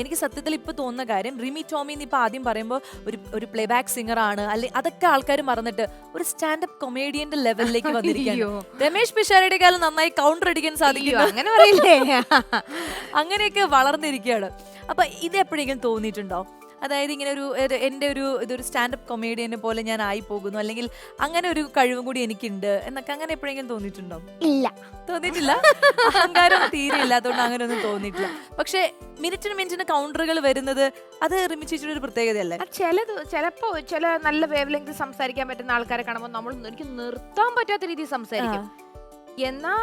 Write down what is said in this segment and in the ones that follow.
എനിക്ക് സത്യത്തിൽ ഇപ്പൊ തോന്നുന്ന കാര്യം റിമി ടോമി ഇപ്പൊ ആദ്യം പറയുമ്പോൾ ഒരു പ്ലേ ബാക്ക് സിംഗർ ആണ് അല്ലെ, അതൊക്കെ ആൾക്കാർ മറന്നിട്ട് ഒരു സ്റ്റാൻഡപ്പ് കൊമേഡിയന്റെ ലെവലിലേക്ക് വന്നിരിക്കുകയാണ്. രമേശ് പിഷാരടിയുടെ കാലം നന്നായി കൗണ്ടർ അടിക്കാൻ സാധിക്കും, അങ്ങനെ പറയില്ലേ? അങ്ങനെയൊക്കെ വളർന്നിരിക്കുകയാണ്. അപ്പൊ ഇത് എപ്പോഴെങ്കിലും തോന്നിയിട്ടുണ്ടോ? അതായത് ഇങ്ങനെ ഇതൊരു സ്റ്റാൻഡപ്പ് കൊമേഡിയനെ പോലെ ഞാൻ ആയി പോകുന്നു, അല്ലെങ്കിൽ അങ്ങനെ ഒരു കഴിവും കൂടി എനിക്കുണ്ട് എന്നൊക്കെ അങ്ങനെ എപ്പോഴെങ്കിലും തോന്നിയിട്ടുണ്ടോ? ഇല്ല, തോന്നിയിട്ടില്ല. അഹങ്കാരം തീരെ ഇല്ലാത്തതുകൊണ്ട് അങ്ങനെ ഒന്നും തോന്നിയിട്ടില്ല. പക്ഷെ മിനിറ്റിന് കൗണ്ടറുകൾ വരുന്നത് അത് റിമി ചേച്ചിയുടെ ഒരു പ്രത്യേകതയല്ലേ? ചിലപ്പോ ചില നല്ല വേവ് ലെങ്ത് സംസാരിക്കാൻ പറ്റുന്ന ആൾക്കാരെ കാണുമ്പോൾ നമ്മൾ എനിക്ക് നിർത്താൻ പറ്റാത്ത രീതിയിൽ സംസാരിക്കും. എന്നാ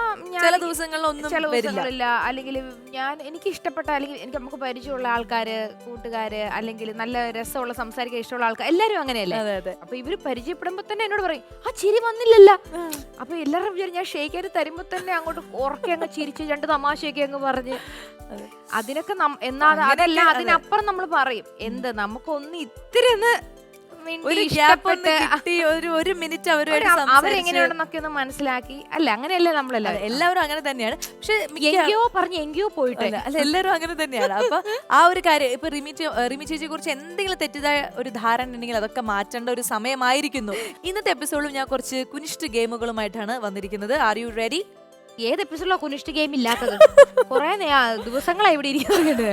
ചില ദിവസങ്ങളില്ല, അല്ലെങ്കിൽ എനിക്ക് ഇഷ്ടപ്പെട്ട, അല്ലെങ്കിൽ എനിക്ക് നമുക്ക് പരിചയമുള്ള ആൾക്കാര്, കൂട്ടുകാര്, അല്ലെങ്കിൽ നല്ല രസമുള്ള സംസാരിക്കാൻ ഇഷ്ടമുള്ള ആൾക്കാർ എല്ലാരും അങ്ങനെയല്ലേ? അപ്പൊ ഇവര് പരിചയപ്പെടുമ്പോ തന്നെ എന്നോട് പറയും ആ ചിരി വന്നില്ലല്ല. അപ്പൊ എല്ലാവരും വിചാരിച്ചു ഞാൻ ഷേക്ക് ചെയ്ത് തരുമ്പോ തന്നെ അങ്ങോട്ട് ഉറക്കെ അങ്ങ് ചിരിച്ച് 2 തമാശയൊക്കെ അങ്ങ് പറഞ്ഞ് അതിനൊക്കെ അതല്ല, അതിനപ്പുറം നമ്മൾ പറയും എന്ത് നമുക്കൊന്ന് ഇത്തിരി ഒന്ന് ഒരു മിനിറ്റ് അവരെങ്ങനെയാണെന്നൊക്കെ ഒന്ന് മനസ്സിലാക്കി. അല്ല അങ്ങനെയല്ലേ എല്ലാവരും അങ്ങനെ തന്നെയാണ്. പക്ഷെ എങ്കയോ പോയിട്ട് അല്ല, എല്ലാവരും അങ്ങനെ തന്നെയാണ്. അപ്പൊ ആ ഒരു കാര്യം ഇപ്പൊ റിമി ചേച്ചിയെ കുറിച്ച് എന്തെങ്കിലും തെറ്റിദ്ധായ ഒരു ധാരണ ഉണ്ടെങ്കിൽ അതൊക്കെ മാറ്റേണ്ട ഒരു സമയമായിരിക്കുന്നു. ഇന്നത്തെ എപ്പിസോഡിൽ ഞാൻ കുറച്ച് കുനിഷ്ട് ഗെയിമുകളുമായിട്ടാണ് വന്നിരിക്കുന്നത്. Are you ready? ഏത് എപ്പിസോഡിലോ കുനിഷ്ട് ഗെയിം ഇല്ലാത്തത്? കുറെ ദിവസങ്ങളായി ഇവിടെ ഇരിക്കുന്നത്.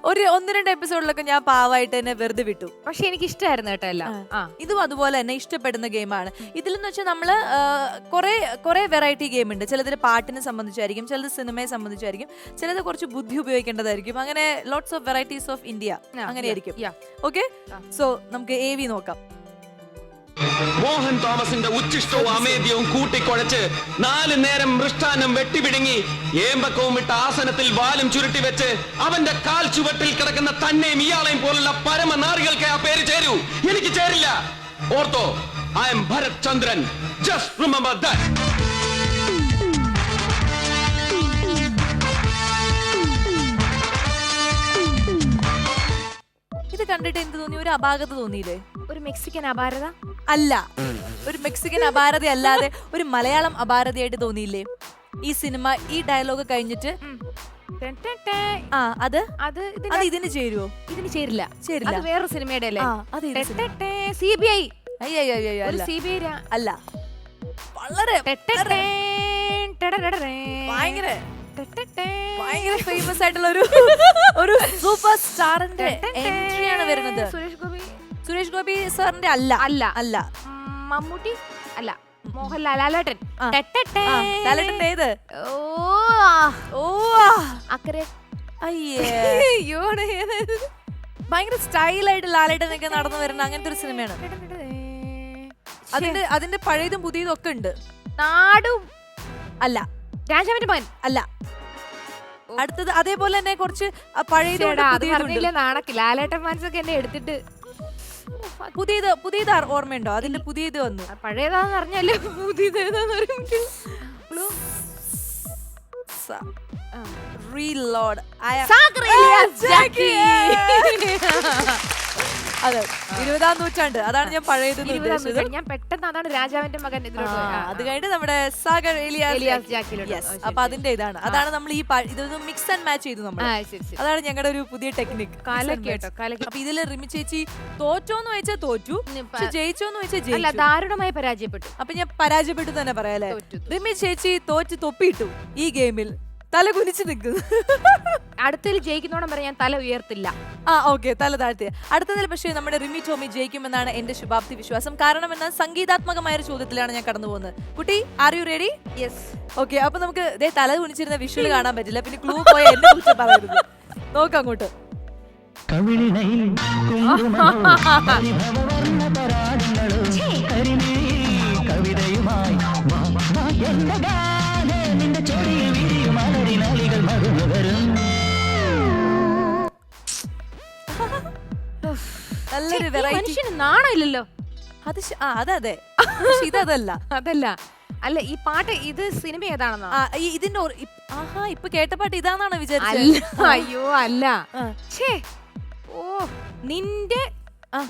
1-2 എപ്പിസോഡിലൊക്കെ ഞാൻ പാവായിട്ട് തന്നെ വെറുതെ വിട്ടു. പക്ഷെ എനിക്ക് ഇഷ്ടമായിരുന്നു കേട്ടോ എല്ലാം. ഇതും അതുപോലെ തന്നെ ഇഷ്ടപ്പെടുന്ന ഗെയിമാണ്. ഇതിലെന്ന് വെച്ചാൽ നമ്മള് കുറെ വെറൈറ്റി ഗെയിം ഉണ്ട്. ചിലതിൽ പാട്ടിനെ സംബന്ധിച്ചായിരിക്കും, ചിലത് സിനിമയെ സംബന്ധിച്ചായിരിക്കും, ചിലത് കുറച്ച് ബുദ്ധി ഉപയോഗിക്കേണ്ടതായിരിക്കും. അങ്ങനെ lots of varieties of India അങ്ങനെയായിരിക്കും. ഓക്കെ, സോ നമുക്ക് AV നോക്കാം. മോഹൻ തോമസിന്റെ ഉച്ചിഷ്ടവും അമേദ്യവും കൂട്ടിക്കുഴച്ച് 4 നേരം മൃഷ്ടാനം വെട്ടിപിടുങ്ങി ഏമ്പക്കവും ഇട്ട ആസനത്തിൽ വാലും ചുരുട്ടി വെച്ച് അവന്റെ കാൽ ചുവട്ടിൽ കിടക്കുന്ന തന്നെയും ഇയാളെയും പോലുള്ള പരമനാറികൾക്ക് ആ പേര് ചേരൂ. എനിക്ക് ചേരില്ല. ഓർത്തോ, I am Bharat Chandran. Just remember that. ഇത് കണ്ടിട്ട് എന്ത് തോന്നി? ഒരു അപാകത തോന്നിയില്ലേ? ഒരു മെക്സിക്കൻ അപാരത അല്ല, ഒരു മെക്സിക്കൻ അപാരത അല്ലാതെ ഒരു മലയാളം അപാരതയായിട്ട് തോന്നിയില്ലേ ഈ സിനിമ? ഈ ഡയലോഗ് കഴിഞ്ഞിട്ട് അത് ഇതിന് ചേരുവോ? ഇതിന് ചേരില്ല. ചേരില്ല, വേറൊരു സിനിമയുടെ അല്ലേ? CBI അല്ല, വളരെ ഭയങ്കര ഫേമസ് ആയിട്ടുള്ള ഒരു സൂപ്പർ സ്റ്റാറിന്റെ എൻട്രിയാണ് വരുന്നത്. സുരേഷ് ഗോപി സാറിന്റെ അല്ല മമ്മൂട്ടി അല്ല, മോഹൻലാൽ, ലാലേട്ടൻ. ലാലേട്ടന്റെ ഏത്? അക്കരെ. അയ്യോ, ഭയങ്കര സ്റ്റൈലായിട്ട് ലാലേട്ടനൊക്കെ നടന്നു വരുന്ന അങ്ങനത്തെ ഒരു സിനിമയാണ്. അതിന്റെ പഴയതും പുതിയതും ഒക്കെ ഉണ്ട്. നാടും അല്ല, രാജാവിന്റെ മകൻ അല്ല. അടുത്തത് അതേപോലെ തന്നെ കുറച്ച് പഴയതും നാണക്കില്ല. ലാലേട്ടൻ ഫാൻസൊക്കെ എന്നെ എടുത്തിട്ട് പുതിയത് ഓർമ്മയുണ്ടോ? അതിന്റെ പുതിയത് വന്നു. പഴയതാന്ന് പറഞ്ഞാല് പുതിയത് അതെ, 20-ാം നൂറ്റാണ്ട്. അതാണ് ഞാൻ പഴയത്. ഞാൻ പെട്ടെന്ന് അതാണ് രാജാവിന്റെ മകൻ. അത് കഴിഞ്ഞിട്ട് നമ്മുടെ സാഗർ എലിയാസ് ജാക്കിലോട്ട്. അപ്പൊ അതിന്റെ അതാണ് നമ്മൾ ഈ ഇതൊന്ന് മിക്സ് ആൻഡ് മാച്ച് ചെയ്തു നമ്മൾ. അതാണ് ഞങ്ങളുടെ ഒരു പുതിയ ടെക്നിക്. അപ്പൊ ഇതില് റിമി ചേച്ചി തോറ്റോന്ന് ചോദിച്ചാൽ തോറ്റു, ജയിച്ചോന്ന് ചോദിച്ചാൽ ജയിച്ചു. ദാരുണമായി പരാജയപ്പെട്ടു. അപ്പൊ ഞാൻ പരാജയപ്പെട്ടു തന്നെ പറയാല്ലേ. റിമി ചേച്ചി തോറ്റ് തൊപ്പിയിട്ടു ഈ ഗെയിമിൽ. തല കുനിച്ച് നിൽക്കുന്നു. അടുത്തതിൽ ജയിക്കുന്നോണം വരെ ഞാൻ തല ഉയർത്തില്ല. ഓക്കെ, തല താഴ്ത്തി. അടുത്തതിൽ പക്ഷേ നമ്മുടെ റിമി ടോമി ജയിക്കുമെന്നാണ് എന്റെ ശുഭാപ്തി വിശ്വാസം. കാരണം എന്നാൽ സംഗീതാത്മകമായ ഒരു ചോദ്യത്തിലാണ് ഞാൻ കടന്നു പോകുന്നത്. കുട്ടി, are you ready? Yes. Okay, അപ്പൊ നമുക്ക് തല കുനിച്ചിരുന്ന വിഷ്വൽ കാണാൻ പറ്റില്ല, പിന്നെ ക്ലൂ പോയ എന്നെ കുറിച്ച് പറയരുത്. നോക്കാം അങ്ങോട്ട്. നല്ലൊരു വെറൈറ്റി. നാണമില്ലല്ലോ അതെ. ഇതല്ല. അല്ല, ഈ പാട്ട് ഇത് സിനിമ ഏതാണെന്നോ? ഇതിന്റെ ഇപ്പൊ കേട്ട പാട്ട് ഇതാണെന്നാണ് വിചാരിച്ചത്. അയ്യോ അല്ല. നിന്റെ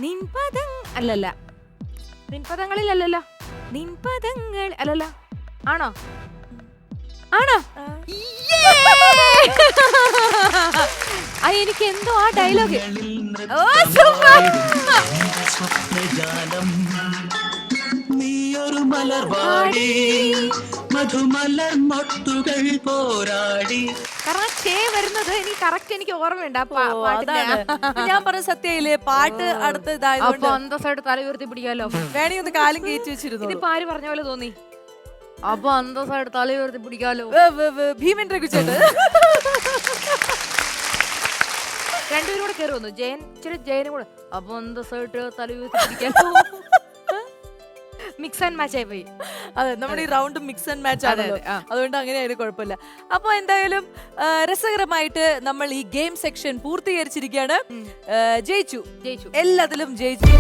നിൻപദം അല്ലല്ല, നിൻപദങ്ങളിലല്ലല്ലോ, നിൻപദങ്ങൾ അല്ലല്ല. ആണോ? എനിക്ക് എന്തോ ആ ഡയലോഗ് സൂപ്പർ. നീയൊരു മലർവാടി മധുമലർ മൊട്ടുകൾ പോരാടി. കാരണം ചേ വരുന്നത് എനിക്ക് കറക്റ്റ് എനിക്ക് ഓർമ്മയുണ്ട് ആ അതാണ്. ഇപ്പൊ ഞാൻ പറഞ്ഞ സത്യയില്ലേ, പാട്ട് അടുത്ത ഇതായതുകൊണ്ട് അപ്പൊ അന്തസ്സായിട്ട് തല ഉയർത്തി പിടിക്കാലോ. വേണേ ഒന്ന് കാലും കയറ്റി വെച്ചിരുന്നു. ഇതിപ്പോ ആര് പറഞ്ഞ പോലെ തോന്നി? അപ്പൊ അന്തസ്സായിട്ട് തല ഉയർത്തി പിടിക്കാലോ. ഭീമൻ രഘുചേട്ടൻ രണ്ടുപേരും കൂടെ കയറി വന്നു. ജയൻ ഇച്ചിരി ജയനും കൂടെ അപ്പൊ അന്തസ്സായിട്ട് തല ഉയർത്തി പിടിക്കാലോ. മിക്സ് ആൻഡ് മാച്ച് ആയി പോയി. അതെ, നമ്മുടെ ഈ റൗണ്ട് മിക്സ് ആൻഡ് മാച്ച് ആണല്ലോ, അതുകൊണ്ട് അങ്ങനെ ആയാലും കുഴപ്പമില്ല. അപ്പൊ എന്തായാലും രസകരമായിട്ട് നമ്മൾ ഈ ഗെയിം സെക്ഷൻ പൂർത്തീകരിച്ചിരിക്കുകയാണ്. ജയിച്ചു, എല്ലാത്തിലും ജയിച്ചു.